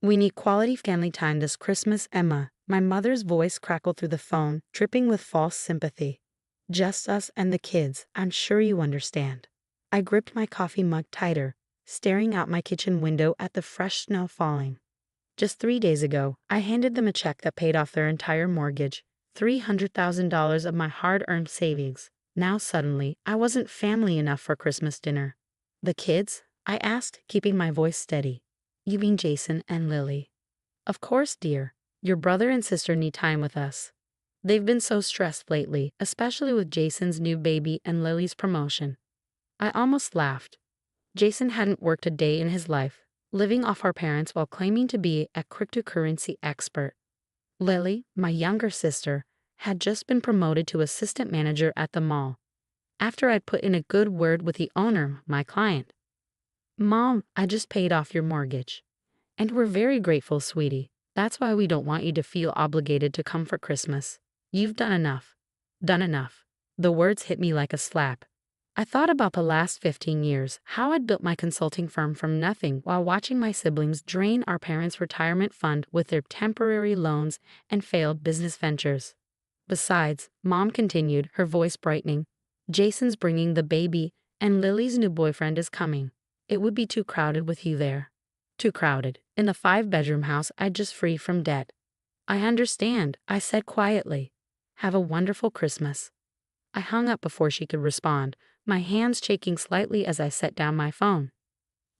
We need quality family time this Christmas, Emma. My mother's voice crackled through the phone, dripping with false sympathy. Just us and the kids, I'm sure you understand. I gripped my coffee mug tighter, staring out my kitchen window at the fresh snow falling. Just 3 days ago, I handed them a check that paid off their entire mortgage, $300,000 of my hard-earned savings. Now suddenly, I wasn't family enough for Christmas dinner. The kids? I asked, keeping my voice steady. You mean Jason and Lily? Of course, dear. Your brother and sister need time with us. They've been so stressed lately, especially with Jason's new baby and Lily's promotion. I almost laughed. Jason hadn't worked a day in his life, living off our parents while claiming to be a cryptocurrency expert. Lily, my younger sister, had just been promoted to assistant manager at the mall, after I'd put in a good word with the owner, my client. Mom, I just paid off your mortgage. And we're very grateful, sweetie. That's why we don't want you to feel obligated to come for Christmas. You've done enough. Done enough. The words hit me like a slap. I thought about the last 15 years, how I'd built my consulting firm from nothing while watching my siblings drain our parents' retirement fund with their temporary loans and failed business ventures. Besides, Mom continued, her voice brightening, Jason's bringing the baby, and Lily's new boyfriend is coming. It would be too crowded with you there. Too crowded. In the 5-bedroom house I'd just free from debt. I understand, I said quietly. Have a wonderful Christmas. I hung up before she could respond, my hands shaking slightly as I set down my phone.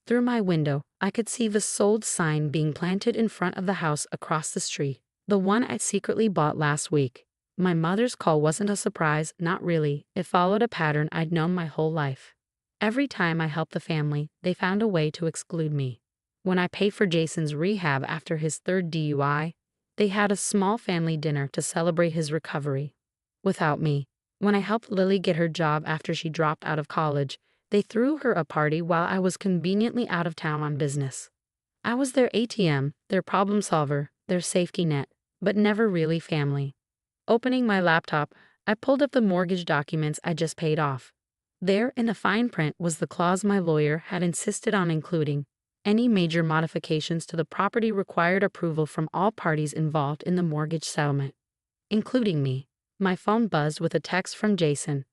Through my window, I could see the sold sign being planted in front of the house across the street, the one I'd secretly bought last week. My mother's call wasn't a surprise, not really. It followed a pattern I'd known my whole life. Every time I helped the family, they found a way to exclude me. When I paid for Jason's rehab after his 3rd DUI, they had a small family dinner to celebrate his recovery. Without me, when I helped Lily get her job after she dropped out of college, they threw her a party while I was conveniently out of town on business. I was their ATM, their problem solver, their safety net, but never really family. Opening my laptop, I pulled up the mortgage documents I just paid off. There, in the fine print, was the clause my lawyer had insisted on including. Any major modifications to the property required approval from all parties involved in the mortgage settlement, including me. My phone buzzed with a text from Jason.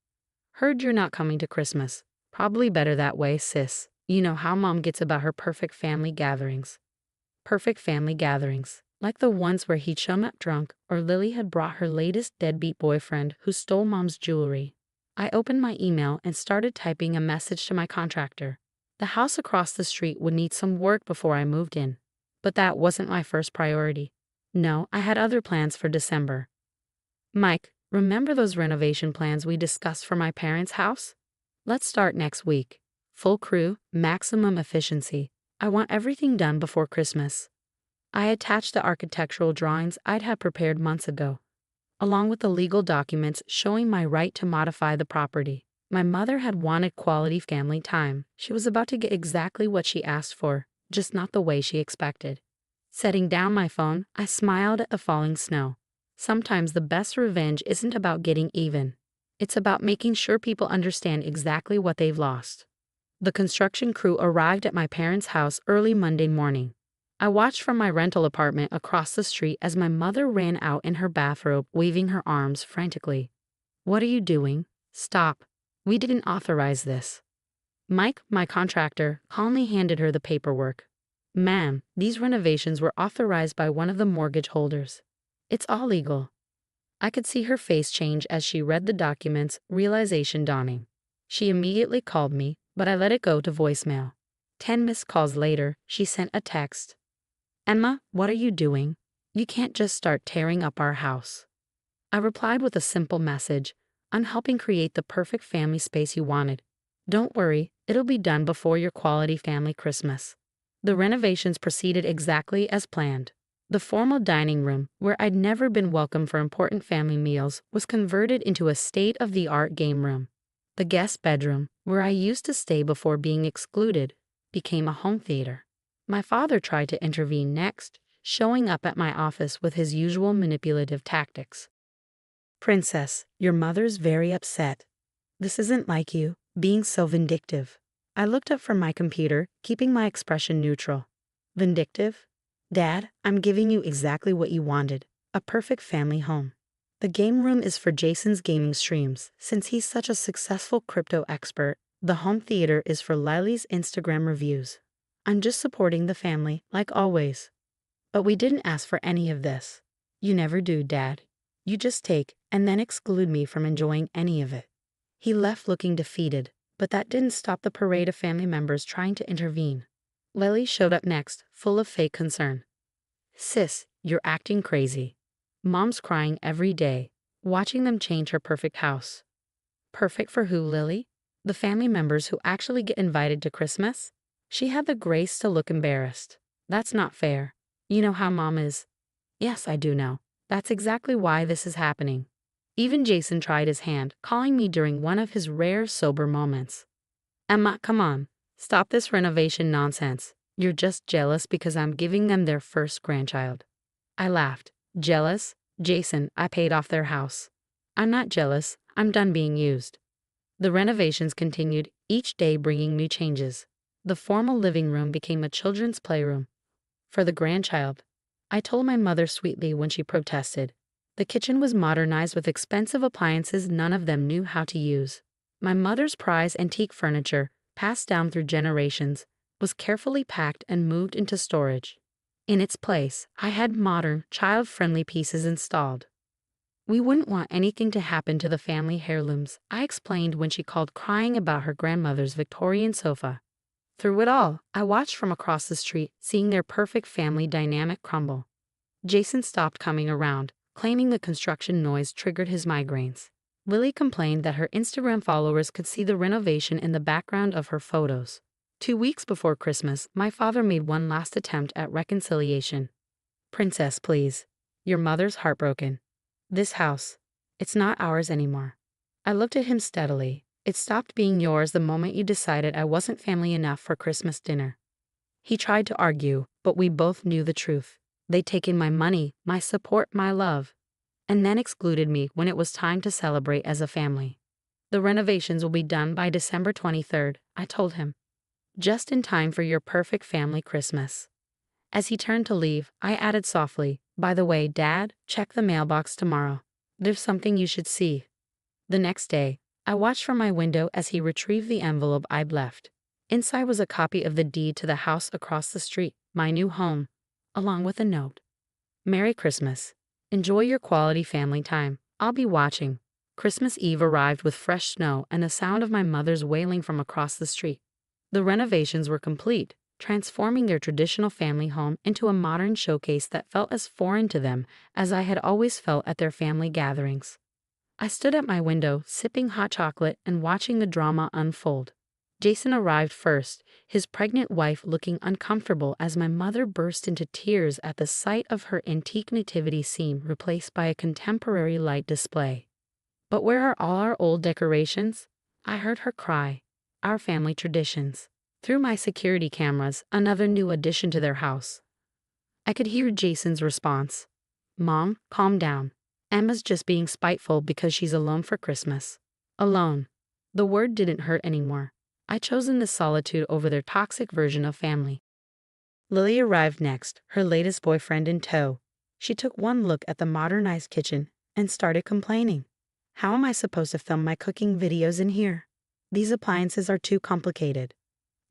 Heard you're not coming to Christmas. Probably better that way, sis. You know how Mom gets about her perfect family gatherings. Perfect family gatherings, like the ones where he'd shown up drunk or Lily had brought her latest deadbeat boyfriend who stole Mom's jewelry. I opened my email and started typing a message to my contractor. The house across the street would need some work before I moved in. But that wasn't my first priority. No, I had other plans for December. Mike, remember those renovation plans we discussed for my parents' house? Let's start next week. Full crew, maximum efficiency. I want everything done before Christmas. I attached the architectural drawings I'd had prepared months ago, along with the legal documents showing my right to modify the property. My mother had wanted quality family time. She was about to get exactly what she asked for, just not the way she expected. Setting down my phone, I smiled at the falling snow. Sometimes the best revenge isn't about getting even. It's about making sure people understand exactly what they've lost. The construction crew arrived at my parents' house early Monday morning. I watched from my rental apartment across the street as my mother ran out in her bathrobe, waving her arms frantically. What are you doing? Stop. We didn't authorize this. Mike, my contractor, calmly handed her the paperwork. Ma'am, these renovations were authorized by one of the mortgage holders. It's all legal. I could see her face change as she read the documents, realization dawning. She immediately called me, but I let it go to voicemail. 10 missed calls later, she sent a text. Emma, what are you doing? You can't just start tearing up our house. I replied with a simple message. I'm helping create the perfect family space you wanted. Don't worry, it'll be done before your quality family Christmas. The renovations proceeded exactly as planned. The formal dining room, where I'd never been welcome for important family meals, was converted into a state-of-the-art game room. The guest bedroom, where I used to stay before being excluded, became a home theater. My father tried to intervene next, showing up at my office with his usual manipulative tactics. Princess, your mother's very upset. This isn't like you, being so vindictive. I looked up from my computer, keeping my expression neutral. Vindictive? Dad, I'm giving you exactly what you wanted. A perfect family home. The game room is for Jason's gaming streams. Since he's such a successful crypto expert, the home theater is for Lily's Instagram reviews. I'm just supporting the family, like always. But we didn't ask for any of this. You never do, Dad. You just take, and then exclude me from enjoying any of it. He left looking defeated, but that didn't stop the parade of family members trying to intervene. Lily showed up next, full of fake concern. Sis, you're acting crazy. Mom's crying every day, watching them change her perfect house. Perfect for who, Lily? The family members who actually get invited to Christmas? She had the grace to look embarrassed. That's not fair. You know how Mom is. Yes, I do know. That's exactly why this is happening. Even Jason tried his hand, calling me during one of his rare sober moments. Emma, come on. Stop this renovation nonsense. You're just jealous because I'm giving them their first grandchild. I laughed. Jealous? Jason, I paid off their house. I'm not jealous. I'm done being used. The renovations continued, each day bringing new changes. The formal living room became a children's playroom. For the grandchild, I told my mother sweetly when she protested. The kitchen was modernized with expensive appliances none of them knew how to use. My mother's prized antique furniture, passed down through generations, was carefully packed and moved into storage. In its place, I had modern, child-friendly pieces installed. We wouldn't want anything to happen to the family heirlooms, I explained when she called crying about her grandmother's Victorian sofa. Through it all, I watched from across the street, seeing their perfect family dynamic crumble. Jason stopped coming around, claiming the construction noise triggered his migraines. Lily complained that her Instagram followers could see the renovation in the background of her photos. 2 weeks before Christmas, my father made one last attempt at reconciliation. Princess, please. Your mother's heartbroken. This house, it's not ours anymore. I looked at him steadily. It stopped being yours the moment you decided I wasn't family enough for Christmas dinner. He tried to argue, but we both knew the truth. They'd taken my money, my support, my love, and then excluded me when it was time to celebrate as a family. The renovations will be done by December 23rd, I told him. Just in time for your perfect family Christmas. As he turned to leave, I added softly, by the way, Dad, check the mailbox tomorrow. There's something you should see. The next day, I watched from my window as he retrieved the envelope I'd left. Inside was a copy of the deed to the house across the street, my new home, along with a note. Merry Christmas. Enjoy your quality family time. I'll be watching. Christmas Eve arrived with fresh snow and the sound of my mother's wailing from across the street. The renovations were complete, transforming their traditional family home into a modern showcase that felt as foreign to them as I had always felt at their family gatherings. I stood at my window, sipping hot chocolate and watching the drama unfold. Jason arrived first, his pregnant wife looking uncomfortable as my mother burst into tears at the sight of her antique nativity scene replaced by a contemporary light display. But where are all our old decorations? I heard her cry. Our family traditions. Through my security cameras, another new addition to their house. I could hear Jason's response. Mom, calm down. Emma's just being spiteful because she's alone for Christmas. Alone. The word didn't hurt anymore. I'd chosen this solitude over their toxic version of family. Lily arrived next, her latest boyfriend in tow. She took one look at the modernized kitchen and started complaining. How am I supposed to film my cooking videos in here? These appliances are too complicated.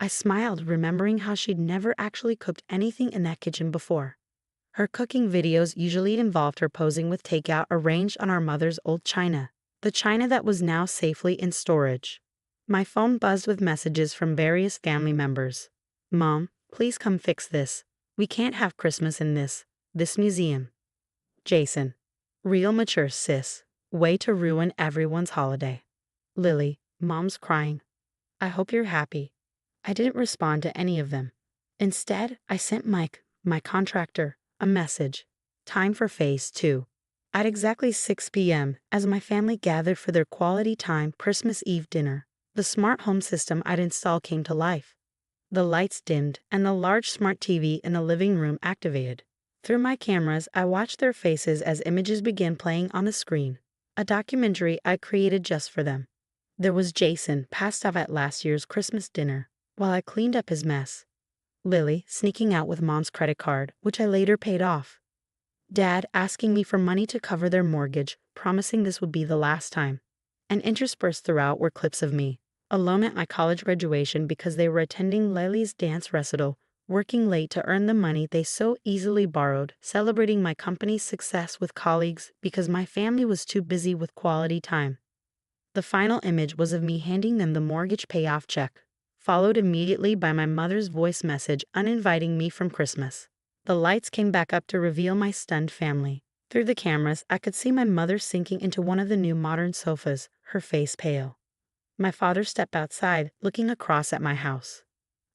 I smiled, remembering how she'd never actually cooked anything in that kitchen before. Her cooking videos usually involved her posing with takeout arranged on our mother's old china, the china that was now safely in storage. My phone buzzed with messages from various family members. Mom, please come fix this. We can't have Christmas in this museum. Jason. Real mature sis. Way to ruin everyone's holiday. Lily. Mom's crying. I hope you're happy. I didn't respond to any of them. Instead, I sent Mike, my contractor, a message. Time for phase 2. At exactly 6 p.m., as my family gathered for their quality time Christmas Eve dinner, the smart home system I'd installed came to life. The lights dimmed and the large smart TV in the living room activated. Through my cameras, I watched their faces as images began playing on the screen, a documentary I created just for them. There was Jason, passed out at last year's Christmas dinner, while I cleaned up his mess. Lily sneaking out with mom's credit card, which I later paid off. Dad asking me for money to cover their mortgage, promising this would be the last time. And interspersed throughout were clips of me, alone at my college graduation because they were attending Lily's dance recital, working late to earn the money they so easily borrowed, celebrating my company's success with colleagues because my family was too busy with quality time. The final image was of me handing them the mortgage payoff check, followed immediately by my mother's voice message uninviting me from Christmas. The lights came back up to reveal my stunned family. Through the cameras, I could see my mother sinking into one of the new modern sofas, her face pale. My father stepped outside, looking across at my house.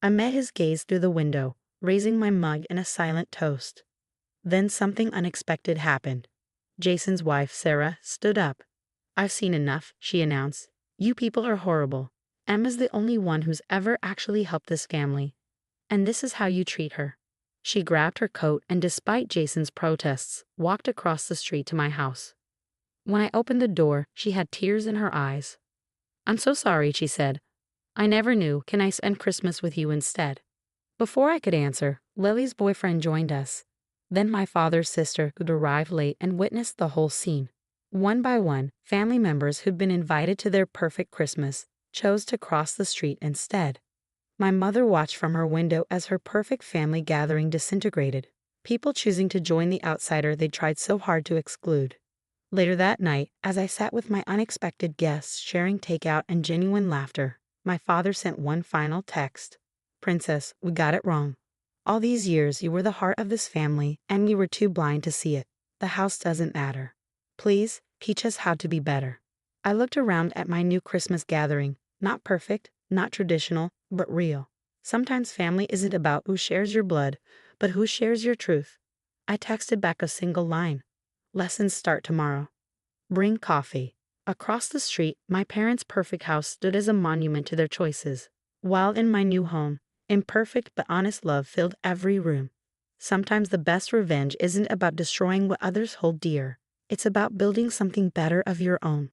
I met his gaze through the window, raising my mug in a silent toast. Then something unexpected happened. Jason's wife, Sarah, stood up. "I've seen enough," she announced. "You people are horrible. Emma's the only one who's ever actually helped this family. And this is how you treat her." She grabbed her coat and, despite Jason's protests, walked across the street to my house. When I opened the door, she had tears in her eyes. "I'm so sorry," she said. "I never knew. Can I spend Christmas with you instead?" Before I could answer, Lily's boyfriend joined us. Then my father's sister, who'd arrived late and witnessed the whole scene. One by one, family members who'd been invited to their perfect Christmas chose to cross the street instead. My mother watched from her window as her perfect family gathering disintegrated, people choosing to join the outsider they tried so hard to exclude. Later that night, as I sat with my unexpected guests sharing takeout and genuine laughter, my father sent one final text. "Princess, we got it wrong. All these years you were the heart of this family and we were too blind to see it. The house doesn't matter. Please, teach us how to be better." I looked around at my new Christmas gathering, not perfect, not traditional, but real. Sometimes family isn't about who shares your blood, but who shares your truth. I texted back a single line. "Lessons start tomorrow. Bring coffee." Across the street, my parents' perfect house stood as a monument to their choices, while in my new home, imperfect but honest love filled every room. Sometimes the best revenge isn't about destroying what others hold dear. It's about building something better of your own.